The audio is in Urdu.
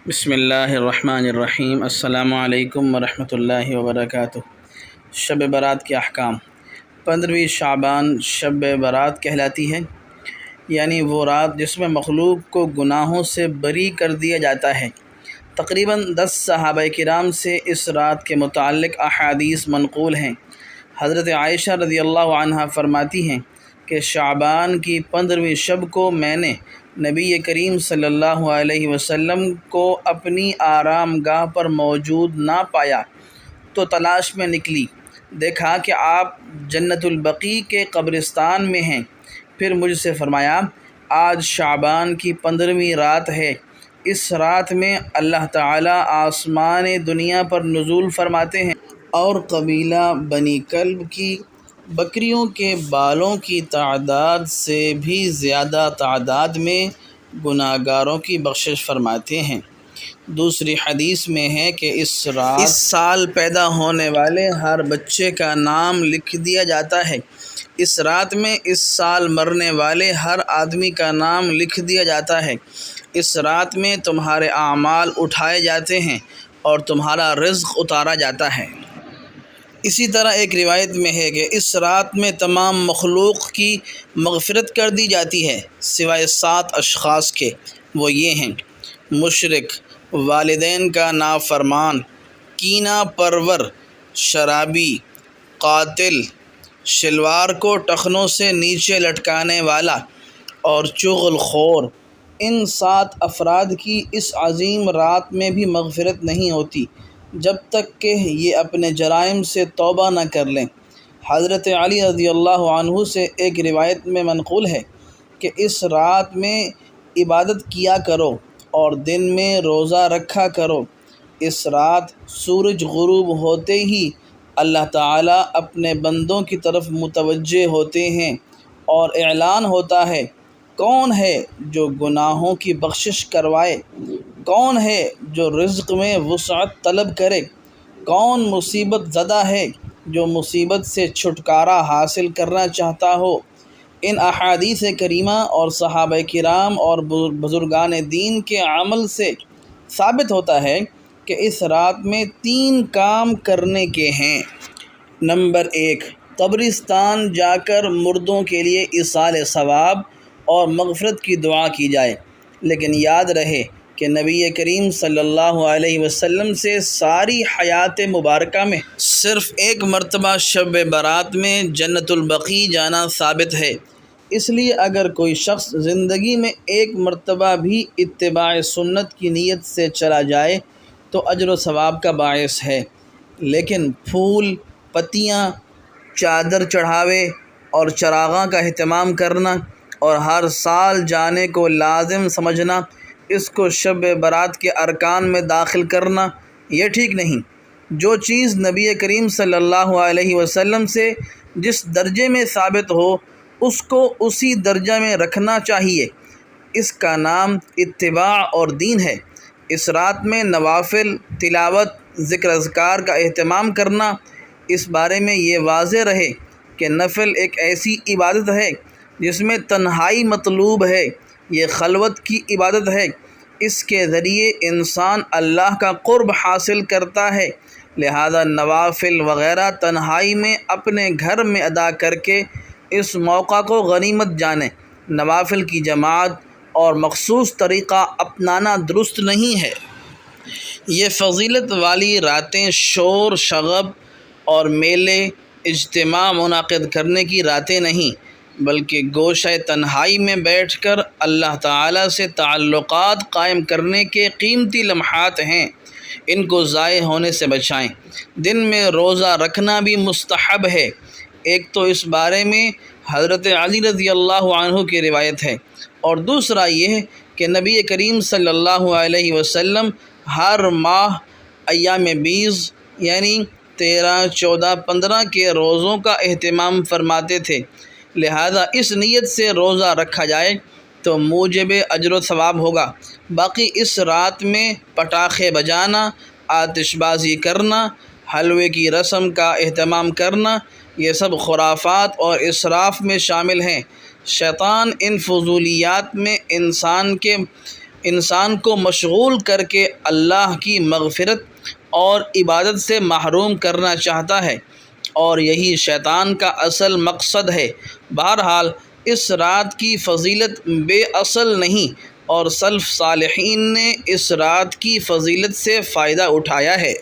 بسم اللہ الرحمن الرحیم۔ السلام علیکم ورحمۃ اللہ وبرکاتہ۔ شب برات کے احکام۔ 15ویں شعبان شب برات کہلاتی ہے، یعنی وہ رات جس میں مخلوق کو گناہوں سے بری کر دیا جاتا ہے۔ تقریباً 10 صحابہ کرام سے اس رات کے متعلق احادیث منقول ہیں۔ حضرت عائشہ رضی اللہ عنہا فرماتی ہیں کہ شعبان کی 15ویں شب کو میں نے نبی کریم صلی اللہ علیہ وسلم کو اپنی آرام گاہ پر موجود نہ پایا تو تلاش میں نکلی، دیکھا کہ آپ جنت البقیع کے قبرستان میں ہیں۔ پھر مجھ سے فرمایا، آج شعبان کی 15ویں رات ہے، اس رات میں اللہ تعالیٰ آسمان دنیا پر نزول فرماتے ہیں اور قبیلہ بنی کلب کی بکریوں کے بالوں کی تعداد سے بھی زیادہ تعداد میں گناہگاروں کی بخشش فرماتے ہیں۔ دوسری حدیث میں ہے کہ اس سال پیدا ہونے والے ہر بچے کا نام لکھ دیا جاتا ہے۔ اس رات میں اس سال مرنے والے ہر آدمی کا نام لکھ دیا جاتا ہے۔ اس رات میں تمہارے اعمال اٹھائے جاتے ہیں اور تمہارا رزق اتارا جاتا ہے۔ اسی طرح ایک روایت میں ہے کہ اس رات میں تمام مخلوق کی مغفرت کر دی جاتی ہے سوائے 7 اشخاص کے۔ وہ یہ ہیں: مشرک، والدین کا نافرمان، کینہ پرور، شرابی، قاتل، شلوار کو ٹخنوں سے نیچے لٹکانے والا اور چغل خور۔ ان 7 افراد کی اس عظیم رات میں بھی مغفرت نہیں ہوتی جب تک کہ یہ اپنے جرائم سے توبہ نہ کر لیں۔ حضرت علی رضی اللہ عنہ سے ایک روایت میں منقول ہے کہ اس رات میں عبادت کیا کرو اور دن میں روزہ رکھا کرو۔ اس رات سورج غروب ہوتے ہی اللہ تعالیٰ اپنے بندوں کی طرف متوجہ ہوتے ہیں اور اعلان ہوتا ہے، کون ہے جو گناہوں کی بخشش کروائے؟ کون ہے جو رزق میں وسعت طلب کرے؟ کون مصیبت زدہ ہے جو مصیبت سے چھٹکارا حاصل کرنا چاہتا ہو؟ ان احادیث کریمہ اور صحابہ کرام اور بزرگان دین کے عمل سے ثابت ہوتا ہے کہ اس رات میں 3 کام کرنے کے ہیں۔ نمبر 1، قبرستان جا کر مردوں کے لیے ایصال ثواب اور مغفرت کی دعا کی جائے، لیکن یاد رہے کہ نبی کریم صلی اللہ علیہ وسلم سے ساری حیات مبارکہ میں صرف ایک مرتبہ شب برات میں جنت البقیع جانا ثابت ہے۔ اس لیے اگر کوئی شخص زندگی میں ایک مرتبہ بھی اتباع سنت کی نیت سے چلا جائے تو اجر و ثواب کا باعث ہے، لیکن پھول، پتیاں، چادر چڑھاوے اور چراغاں کا اہتمام کرنا اور ہر سال جانے کو لازم سمجھنا، اس کو شب برات کے ارکان میں داخل کرنا، یہ ٹھیک نہیں۔ جو چیز نبی کریم صلی اللہ علیہ وسلم سے جس درجے میں ثابت ہو اس کو اسی درجہ میں رکھنا چاہیے، اس کا نام اتباع اور دین ہے۔ اس رات میں نوافل، تلاوت، ذکر اذکار کا اہتمام کرنا، اس بارے میں یہ واضح رہے کہ نفل ایک ایسی عبادت ہے جس میں تنہائی مطلوب ہے، یہ خلوت کی عبادت ہے، اس کے ذریعے انسان اللہ کا قرب حاصل کرتا ہے، لہذا نوافل وغیرہ تنہائی میں اپنے گھر میں ادا کر کے اس موقع کو غنیمت جانیں۔ نوافل کی جماعت اور مخصوص طریقہ اپنانا درست نہیں ہے۔ یہ فضیلت والی راتیں شور شغب اور میلے اجتماع منعقد کرنے کی راتیں نہیں، بلکہ گوشہ تنہائی میں بیٹھ کر اللہ تعالیٰ سے تعلقات قائم کرنے کے قیمتی لمحات ہیں، ان کو ضائع ہونے سے بچائیں۔ دن میں روزہ رکھنا بھی مستحب ہے۔ ایک تو اس بارے میں حضرت علی رضی اللہ عنہ کی روایت ہے، اور دوسرا یہ کہ نبی کریم صلی اللہ علیہ وسلم ہر ماہ ایام بیض یعنی 13، 14، 15 کے روزوں کا اہتمام فرماتے تھے، لہذا اس نیت سے روزہ رکھا جائے تو موجب اجر و ثواب ہوگا۔ باقی اس رات میں پٹاخے بجانا، آتش بازی کرنا، حلوے کی رسم کا اہتمام کرنا، یہ سب خرافات اور اسراف میں شامل ہیں۔ شیطان ان فضولیات میں انسان کو مشغول کر کے اللہ کی مغفرت اور عبادت سے محروم کرنا چاہتا ہے، اور یہی شیطان کا اصل مقصد ہے۔ بہرحال اس رات کی فضیلت بے اصل نہیں، اور سلف صالحین نے اس رات کی فضیلت سے فائدہ اٹھایا ہے۔